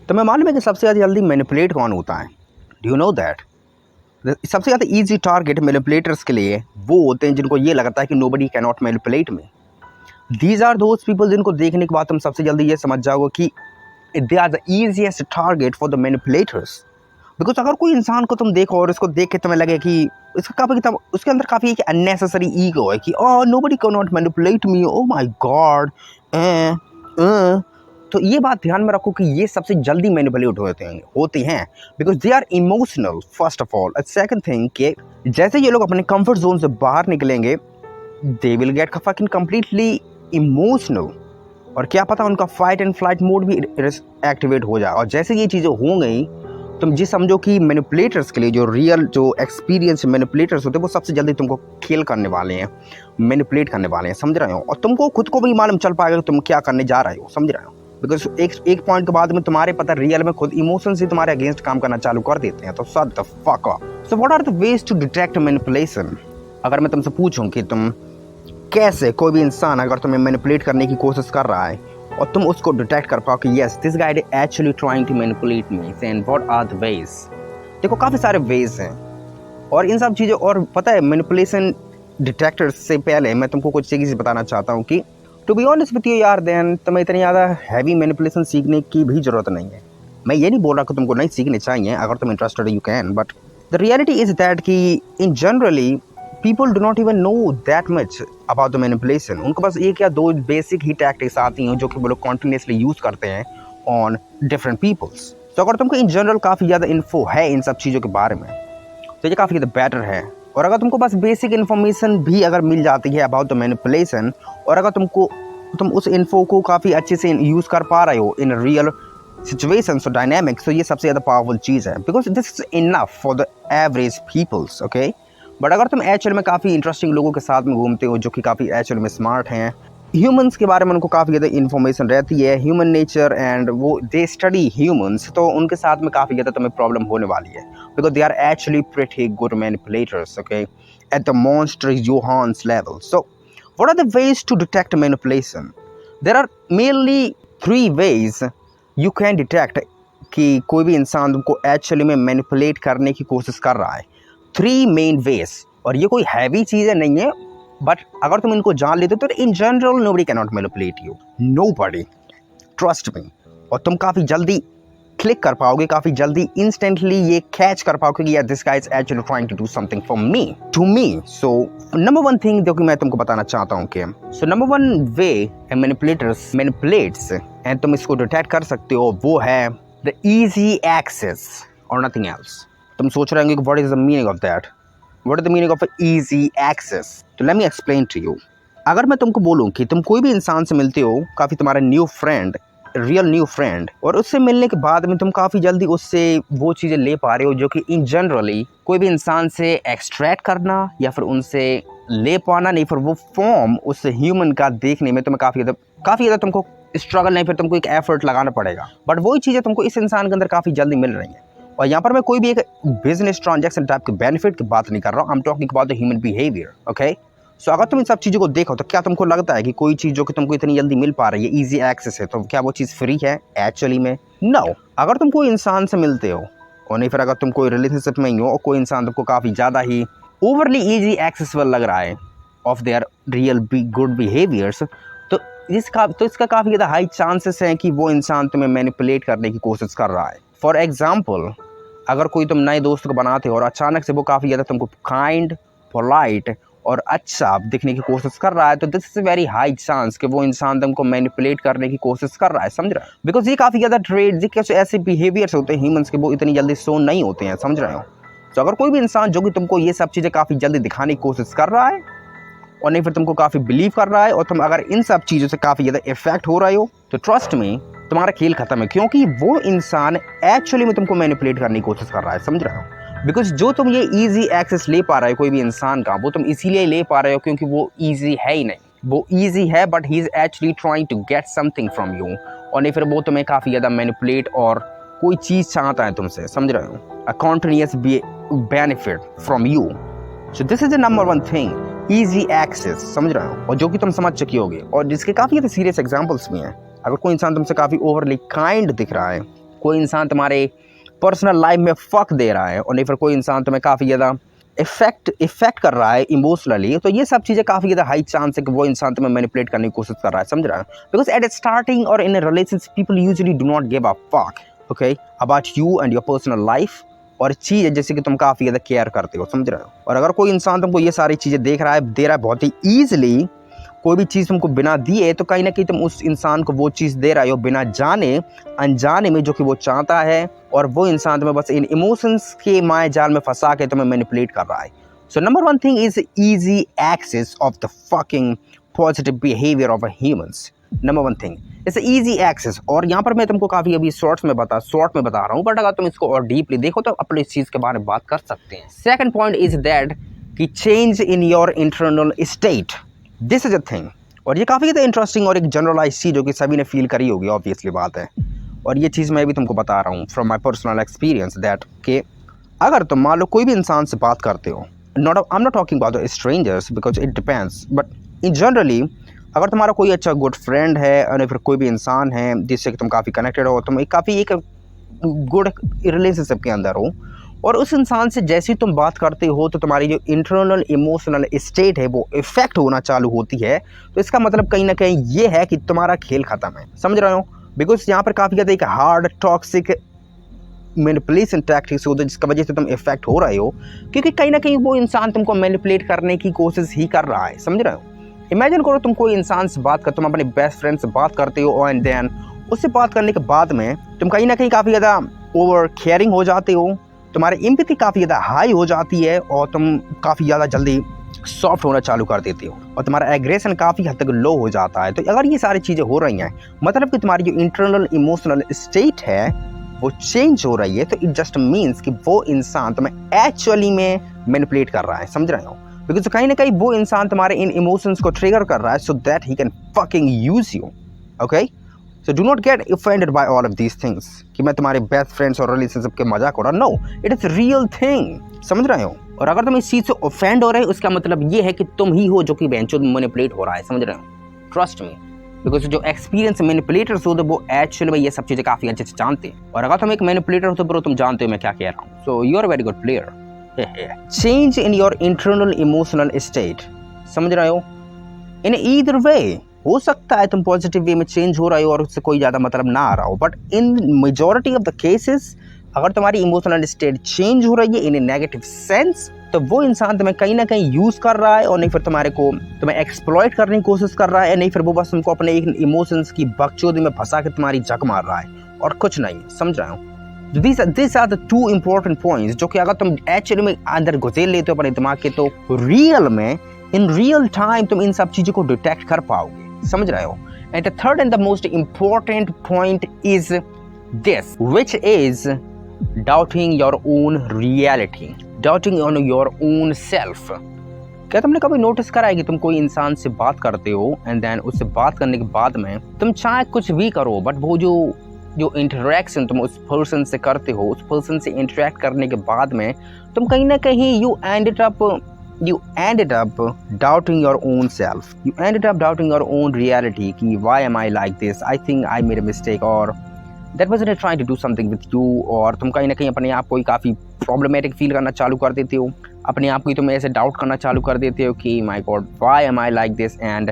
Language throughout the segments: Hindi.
तुम्हें मालूम है कि सबसे ज़्यादा जल्दी मैनिपुलेट कौन होता है? Do you know that? सबसे ज़्यादा ईजी टारगेट मैनिपुलेटर्स के लिए वो होते हैं जिनको ये लगता है कि nobody can not manipulate me. These are those people जिनको देखने के बाद तुम सबसे जल्दी ये समझ जाओगे कि they are the easiest target for the manipulators. Because अगर कोई इंसान को तुम देखो और उसको देख के तुम्हें लगे कि उसके अंदर काफ़ी एक अननेसेसरी ईगो है कि nobody can not manipulate me, oh my God, तो ये बात ध्यान में रखो कि ये सबसे जल्दी मैनिपुलेट होती हैं because they are emotional first of all. Second thing कि जैसे ये लोग अपने कंफर्ट जोन से बाहर निकलेंगे they will get fucking completely emotional, और क्या पता उनका फाइट एंड फ्लाइट मोड भी एक्टिवेट हो जाए। और जैसे ये चीज़ें हो गई तुम जी समझो कि मैनिपुलेटर्स के लिए जो एक्सपीरियंस मैनिपुलेटर्स होते हैं वो सबसे जल्दी तुमको खेल करने वाले हैं, मैनिपुलेट करने वाले हैं, समझ रहे हो? और तुमको खुद को भी मालूम चल पाएगा कि तुम क्या करने जा रहे हो, समझ रहे हो? बिकॉज एक पॉइंट के बाद में तुम्हारे पता रियल में खुद इमोशंस ही तुम्हारे अगेंस्ट काम करना चालू कर देते हैं। तो shut the fuck up. So what are the ways to detect manipulation? अगर मैं तुमसे पूछूं कि तुम कैसे कोई भी इंसान अगर तुम्हें मैनिपुलेट करने की कोशिश कर रहा है और तुम उसको डिटेक्ट कर पाओ कि yes this guy is actually trying to manipulate me, and what are the ways? देखो काफ़ी सारे वेज हैं और इन सब चीज़ों, और पता है मैनिपुलेशन डिटेक्टर्स से पहले मैं तुमको कुछ चीज़ बताना चाहता हूँ कि to be honest with you यार, देन तुम्हें इतनी ज़्यादा हैवी मैनिपुलेशन सीखने की भी ज़रूरत नहीं है। मैं ये नहीं बोल रहा कि तुमको नहीं सीखने चाहिए, अगर तुम interested you can, but the reality is that कि in generally people do not even know that much about the manipulation. उनको बस एक या दो बेसिक ही टैक्टिक्स आती हैं जो कि वो लोग कॉन्टिन्यूसली यूज़ करते हैं ऑन डिफरेंट पीपल्स। तो अगर तुमको इन जनरल काफ़ी ज़्यादा इन्फो है इन सब चीज़ों के बारे में तो ये काफ़ी ज़्यादा बेटर है। और अगर तुमको बस बेसिक इन्फॉर्मेशन भी अगर मिल जाती है अबाउट द मैनिपुलेशन, और अगर तुम उस इन्फो को काफ़ी अच्छे से यूज़ कर पा रहे हो इन रियल सिचुएशंस और डायनामिक्स, तो ये सबसे ज़्यादा पावरफुल चीज़ है because this is enough for the average peoples, okay? But अगर तुम एक्चुअल में काफ़ी इंटरेस्टिंग लोगों के साथ में घूमते हो जो कि काफ़ी एक्चुअल में स्मार्ट हैं, ह्यूमंस के बारे में उनको काफ़ी ज़्यादा इन्फॉर्मेशन रहती है, ह्यूमन नेचर, एंड वो दे स्टडी ह्यूमंस, तो उनके साथ में काफ़ी ज़्यादा तुम्हें प्रॉब्लम होने वाली है because they are actually pretty good manipulators, okay, at the monster Johan's level. So what are the ways to detect manipulation? There are mainly 3 ways you can detect कि कोई भी इंसान तुमको एक्चुअली में मैनिपुलेट करने की कोशिश कर रहा है। 3 मेन वेज, और ये कोई हैवी चीज़ें नहीं है, बट अगर तुम इनको जान लेते हो तो in general nobody can not manipulate you, nobody, trust me. और तुम काफ़ी जल्दी क्लिक कर पाओगे, काफ़ी जल्दी इंस्टेंटली ये कैच कर पाओगे कि यार this guy is actually trying to do something for me, to me. So number 1 thing जो कि मैं तुमको बताना चाहता हूँ कि so number 1 way manipulators manipulates and तुम इसको डिटेक्ट कर सकते हो वो है द इजी एक्सेस और नथिंग एल्स। तुम सोच रहे होंगे कि what is the meaning of that? What is the meaning of easy access? तो let me explain to you. अगर मैं तुमको बोलूँ कि तुम कोई भी इंसान से मिलते हो, काफ़ी तुम्हारा new friend, real new friend, और उससे मिलने के बाद में तुम काफ़ी जल्दी उससे वो चीज़ें ले पा रहे हो जो कि इन जनरली कोई भी इंसान से एक्सट्रैक्ट करना या फिर उनसे ले पाना नहीं, फिर वो फॉर्म उस ह्यूमन का देखने में तुम्हें काफ़ी ज़्यादा तुमको स्ट्रगल नहीं, फिर तुमको एक एफर्ट लगाना पड़ेगा, बट वही चीज़ें तुमको इस इंसान के अंदर काफ़ी जल्दी मिल रही हैं। और यहाँ पर मैं कोई भी एक बिजनेस ट्रांजैक्शन टाइप के बेनिफिट की बात नहीं कर रहा हूँ, I am talking about the human behaviour, okay? So अगर तुम इन सब चीज़ों को देखो तो क्या तुमको लगता है कि कोई चीज़ जो कि तुमको इतनी जल्दी मिल पा रही है, इजी एक्सेस है, तो क्या वो चीज़ फ्री है एक्चुअली में? नो। अगर तुम कोई इंसान से मिलते हो और नहीं फिर अगर तुम कोई रिलेशनशिप में ही हो और कोई इंसान तुमको काफ़ी ज़्यादा ही ओवरली ईजी एक्सेसिबल लग रहा है of their real good behaviours, तो इसका काफ़ी ज़्यादा हाई चांसेस हैं कि वो इंसान तुम्हें मैनिपुलेट करने की कोशिश कर रहा है। फॉर एग्जाम्पल, अगर कोई तुम नए दोस्त को बनाते हो और अचानक से वो काफ़ी ज़्यादा तुमको काइंड, पोलाइट और अच्छा दिखने की कोशिश कर रहा है, तो this is very high chance कि वो इंसान तुमको मैनिपुलेट करने की कोशिश कर रहा है, समझ रहे हो? बिकॉज ये काफ़ी ज़्यादा ट्रेड ऐसे बिहेवियर्स होते हैं ह्यूमंस के, वो इतनी जल्दी शो नहीं होते हैं, समझ रहे हो? तो अगर कोई भी इंसान जो कि तुमको ये सब चीज़ें काफ़ी जल्दी दिखाने की कोशिश कर रहा है और नहीं फिर तुमको काफ़ी बिलीव कर रहा है और तुम अगर इन सब चीज़ों से काफ़ी ज़्यादा इफेक्ट हो रहे हो, तो ट्रस्ट में तुम्हारा खेल खत्म है, क्योंकि वो इंसान एक्चुअली में तुमको मैनिपुलेट करने की कोशिश कर रहा है, समझ रहे हो? बिकॉज जो तुम ये इजी एक्सेस ले पा रहे हो कोई भी इंसान का, वो तुम इसीलिए ले पा रहे हो क्योंकि वो इजी है ही नहीं, वो इजी है but he is actually trying to get something from you, और नहीं फिर वो तुम्हें काफ़ी ज़्यादा मैनिपुलेट और कोई चीज़ चाहता है तुमसे, समझ रहे हो? A continuous benefit from you. So this is the number 1 thing, easy access, समझ रहे हो? और जो कि तुम समझ चुके होगे और जिसके काफ़ी ज़्यादा सीरियस एग्जाम्पल्स भी हैं। अगर कोई इंसान तुमसे काफ़ी ओवरली काइंड दिख रहा है, कोई इंसान तुम्हारे पर्सनल लाइफ में फक दे रहा है, और नहीं फिर कोई इंसान तुम्हें काफ़ी ज़्यादा इफेक्ट कर रहा है इमोशनली, तो ये सब चीज़ें काफ़ी ज़्यादा हाई चांस है कि वो इंसान तुम्हें मैनिपुलेट करने की कोशिश कर रहा है, समझ रहा है। बिकॉज एट स्टार्टिंग और in a relationship people usually do not give a fuck okay about you and your personal life, और चीज़ है जैसे कि तुम काफ़ी ज़्यादा केयर करते हो, समझ रहे हो। और अगर कोई इंसान तुमको ये सारी चीज़ें दे रहा है बहुत ही ईजिली, कोई भी चीज़ तुमको बिना दिए, तो कहीं ना कहीं तुम उस इंसान को वो चीज़ दे रहे हो बिना जाने अनजाने में, जो कि वो चाहता है, और वो इंसान तुम्हें बस इन इमोशंस के माया जाल में फंसा के तुम्हें मैनिपुलेट कर रहा है। So number one thing is easy access of the fucking positive behaviour of humans. Number one thing it's easy access, और यहाँ पर मैं तुमको काफ़ी अभी शॉर्ट में बता रहा हूँ, बट अगर तुम इसको और डीपली देखो तो अपने इस चीज़ के बारे में बात कर सकते हैं। सेकंड पॉइंट इज दैट कि change in your internal state, this is a thing, और ये काफ़ी ज़्यादा इंटरेस्टिंग और एक जनरलाइज चीज़ जो कि सभी ने फील करी होगी, ऑब्वियसली बात है। और ये चीज़ मैं भी तुमको बता रहा हूँ from my personal experience that कि अगर तुम मान लो कोई भी इंसान से बात करते हो, I am not talking about the strangers because it depends, but in generally अगर तुम्हारा कोई अच्छा गुड फ्रेंड है और फिर कोई भी इंसान है जिससे कि तुम काफ़ी कनेक्टेड हो, तुम काफ़ी एक गुड रिलेशनशिप के अंदर हो, और उस इंसान से जैसे ही तुम बात करते हो तो तुम्हारी जो इंटरनल इमोशनल स्टेट है वो इफेक्ट होना चालू होती है, तो इसका मतलब कहीं ना कहीं ये है कि तुम्हारा खेल खत्म है, समझ रहे हो। बिकॉज यहाँ पर काफ़ी ज़्यादा एक हार्ड टॉक्सिक मैनिपुलेशन टैक्टिक्स होते हैं जिसकी वजह से तुम इफेक्ट हो रहे हो, क्योंकि कहीं ना कहीं वो इंसान तुमको मैनिपुलेट करने की कोशिश ही कर रहा है, समझ रहे हो। इमेजिन करो तुम कोई इंसान से बात कर, तुम अपने बेस्ट फ्रेंड से बात करते हो, एंड देन उससे बात करने के बाद में तुम कहीं ना कहीं काफ़ी ज़्यादा ओवर केयरिंग हो जाते हो, तुम्हारी एम्पैथी काफ़ी ज़्यादा हाई हो जाती है, और तुम काफ़ी ज़्यादा जल्दी सॉफ्ट होना चालू कर देते हो, और तुम्हारा एग्रेशन काफ़ी हद तक लो हो जाता है। तो अगर ये सारी चीज़ें हो रही हैं, मतलब कि तुम्हारी जो इंटरनल इमोशनल स्टेट है वो चेंज हो रही है, तो इट जस्ट मीन्स कि वो इंसान तुम्हें एक्चुअली में मैनिपुलेट कर रहा है, समझ रहे हो। बिकॉज कहीं ना कहीं वो इंसान तुम्हारे इन इमोशंस को ट्रिगर कर रहा है so that he can fucking use you, okay. So do not get offended by all of these things कि मैं तुम्हारे बेस्ट फ्रेंड्स और रिलेशनशिप के मजाक उड़ा, no, it is real thing, समझ रहे हो। और अगर तुम इस चीज़ से ऑफेंड हो रहे हो, उसका मतलब ये है कि तुम ही हो जो कि बेंचो मैनिपुलेट हो रहा है, समझ रहे हो। ट्रस्ट मी, बिकॉज जो एक्सपीरियंस मैनिपुलेटर्स होते हैं वो एक्चुअली में ये सब चीज़ें काफ़ी अच्छे से जानते हैं, और अगर तुम एक मैनिपुलेटर हो तो ब्रो तुम जानते हो मैं क्या कह रहा हूँ। So you are very good player. Change in your internal emotional state, समझ रहे हो। इन ईदर वे हो सकता है तुम पॉजिटिव वे में चेंज हो रहे हो और उससे कोई ज़्यादा मतलब ना आ रहा हो, but in majority of the cases अगर तुम्हारी इमोशनल स्टेट चेंज हो रही है इन ए नेगेटिव सेंस, तो वो इंसान तुम्हें कहीं ना कहीं यूज़ कर रहा है, और नहीं फिर तुम्हें एक्सप्लॉइट करने की कोशिश कर रहा है, नहीं फिर वो बस तुमको अपने एक इमोशंस की बकचोदी में फंसा के तुम्हारी जक मार रहा है, और कुछ नहीं, समझ रहे हो। This are the two important points जो कि अगर तुम एक्चुअली में अंदर घुसेड़ लेते हो अपने दिमाग के, तो रियल में इन रियल टाइम तुम इन सब चीज़ों को डिटेक्ट कर पाओगे, समझ रहे हो। And the third and the most important point is this, which is doubting your own reality, doubting on your own self. क्या तुमने कभी नोटिस करा है कि तुम कोई इंसान से बात करते हो एंड देन उससे बात करने के बाद में तुम चाहे कुछ भी करो, बट वो जो इंटरेक्शन तुम उस पर्सन से करते हो, उस पर्सन से इंटरेक्ट करने के बाद में तुम कहीं ना कहीं you ended up doubting your own self, you ended up doubting your own reality कि why am I like this, I think I made a mistake, और that was not trying to do something with you. और तुम कहीं ना कहीं अपने आप को ही काफ़ी प्रॉब्लमेटिक फील करना चालू कर देते हो, अपने आप को ही तुम ऐसे डाउट करना चालू कर देते हो कि my God why am I like this and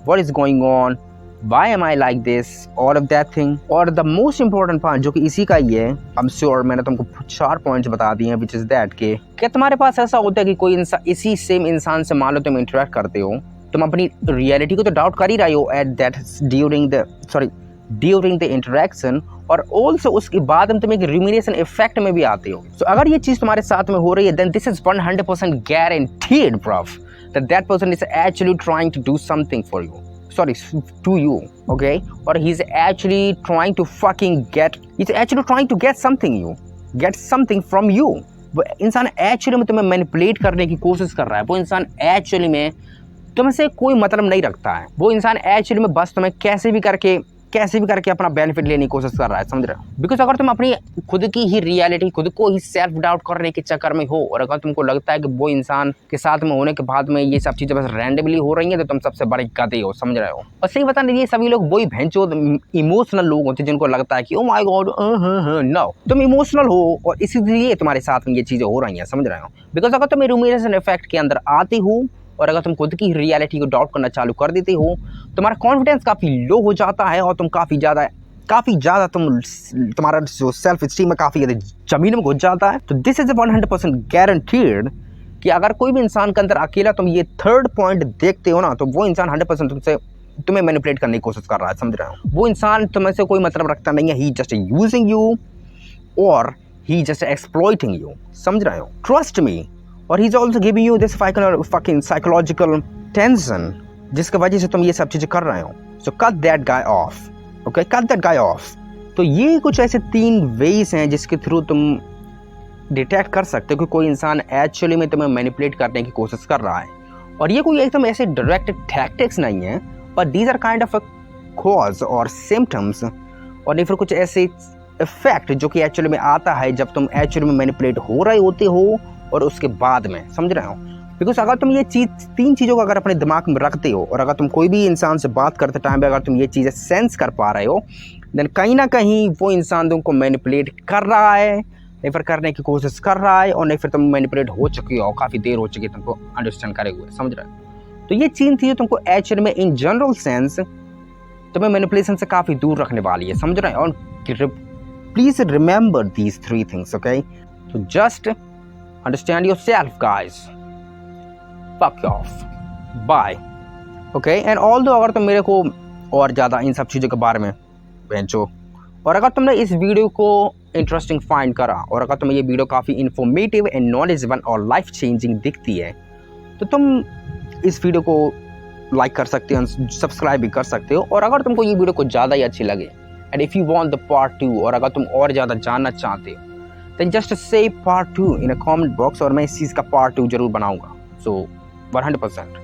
what is going on, why am I like this, all of that thing. और द मोस्ट इंपॉर्टेंट पॉइंट जो कि इसी का ही है, आई एम श्योर मैंने तुमको 4 पॉइंट्स बता दिए हैं, विच इज दैट कि क्या तुम्हारे पास ऐसा होता है कि कोई इंसान, इसी सेम इंसान से मान लो तुम इंटरेक्ट करते हो, तुम अपनी रियलिटी को तो डाउट कर ही रहे हो at that during the interaction, और ऑल्सो उसके बाद में तुम एक रिमिनेशन इफेक्ट में भी आते हो। सो अगर ये चीज़ तुम्हारे साथ में हो रही है, then this is 100% guaranteed proof that person is actually trying to do something for you, sorry, to you, okay, or he's actually trying to get something from you। वो इंसान एक्चुअली में तुम्हें मैनिपुलेट करने की कोशिश कर रहा है, वो इंसान एक्चुअली में तुमसे कोई मतलब नहीं रखता है, वो इंसान एक्चुअली में बस तुम्हें कैसे भी करके कैसे भी करके अपना बेनिफिट लेने की कोशिश कर रहा है, समझ रहे हो। बिकॉज अगर तुम अपनी खुद की ही रियलिटी, खुद को ही सेल्फ डाउट करने के चक्कर में हो, और अगर तुमको लगता है कि वो इंसान के साथ में होने के बाद में ये सब चीज़ें बस रैंडमली हो रही हैं, तो तुम सबसे बड़े गधे हो, समझ रहे हो। और सही बता ये सभी लोग वही भैंचो इमोशनल लोग होते हैं जिनको लगता है कि ओ माय गॉड नो, तुम इमोशनल हो और इसीलिए तुम्हारे साथ में ये चीज़ें हो रही हैं, समझ रहे हो। बिकॉज अगर तुम रूमिनेशन इफेक्ट के अंदर आते हो और अगर तुम खुद की रियलिटी को डाउट करना चालू कर देते हो, तुम्हारा कॉन्फिडेंस काफ़ी लो हो जाता है और तुम काफ़ी ज़्यादा तुम्हारा जो सेल्फ स्टीम है काफ़ी ज़्यादा जमीन में घुस जाता है। तो दिस इज 100% गारंटीड कि अगर कोई भी इंसान के अंदर अकेला तुम ये थर्ड पॉइंट देखते हो ना, तो वो इंसान 100% तुम्हें मैनिपुलेट करने की कोशिश कर रहा है, समझ रहे हो। वो इंसान तुम्हें से कोई मतलब रखता नहीं है, ही जस्ट यूजिंग यू और ही जस्ट एक्सप्लॉइटिंग यू, समझ रहे हो। Trust me. और he is also giving you this fucking psychological tension जिसकी वजह से तुम ये सब चीज़ें कर रहे हो। So cut that guy off, okay, cut that guy off. तो ये कुछ ऐसे 3 वेज हैं जिसके थ्रू तुम डिटेक्ट कर सकते हो कि कोई इंसान एक्चुअली में तुम्हें मैनिपुलेट करने की कोशिश कर रहा है। और ये कोई एकदम ऐसे डायरेक्ट टैक्टिक्स नहीं है, but these are kind of a cause और सिम्टम्स, और नहीं फिर कुछ ऐसे इफेक्ट जो कि एक्चुअली में आता है जब तुम एक्चुअली में मैनिपुलेट हो रहे होते हो और उसके बाद में, समझ रहे हो। बिकॉज अगर तुम ये 3 चीज़ों को अगर अपने दिमाग में रखते हो और अगर तुम कोई भी इंसान से बात करते टाइम पे अगर तुम ये चीज़ें सेंस कर पा रहे हो, देन कहीं ना कहीं वो इंसान तुमको मैनिपुलेट कर रहा है, नहीं फिर करने की कोशिश कर रहा है, और नहीं फिर तुम मैनिपुलेट हो चुकी हो, काफ़ी देर हो चुकी है तुमको अंडरस्टैंड करे हुए, समझ रहे हो। तो ये 3 चीज़ें तुमको एक्चुअली में इन जनरल सेंस तुम्हें मैनिपुलेशन से काफ़ी दूर रखने वाली है, समझ रहे हो। और please remember these 3 things, okay. तो just understand yourself, guys. Fuck off. Bye. Okay? And although अगर तुम मेरे को और ज़्यादा इन सब चीज़ों के बारे में बेंचो, और अगर तुमने इस वीडियो को इंटरेस्टिंग फाइंड करा और अगर तुम्हें ये वीडियो काफ़ी इन्फॉर्मेटिव एंड नॉलेजेबल और लाइफ चेंजिंग दिखती है, तो तुम इस वीडियो को लाइक कर सकते हो, सब्सक्राइब भी कर सकते हो। और अगर तुमको ये वीडियो को ज़्यादा ही अच्छी लगे and if you want the part 2, और अगर तुम और ज़्यादा जानना चाहते हो, then just say part 2 in a comment box और मैं इस चीज़ का part 2 जरूर बनाऊंगा। So 100%।